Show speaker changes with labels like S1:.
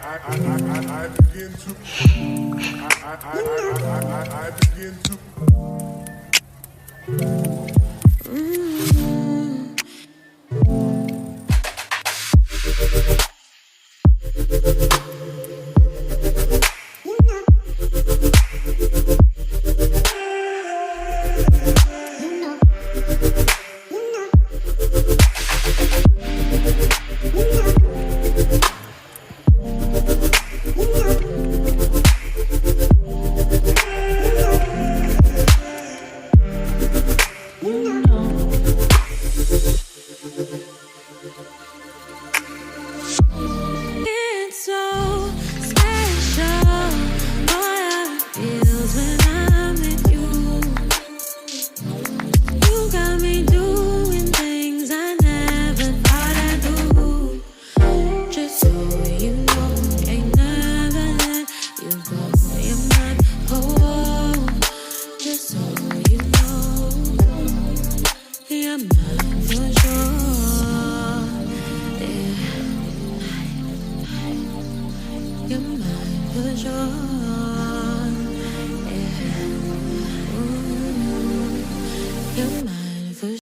S1: I begin to I begin to
S2: It's so special, boy, how it feels when I'm with you. You got me doing things I never thought I'd do. Just so you know, ain't never let you go. You're my home. Just so you know, you're mine for sure. Yeah. You're mine for sure.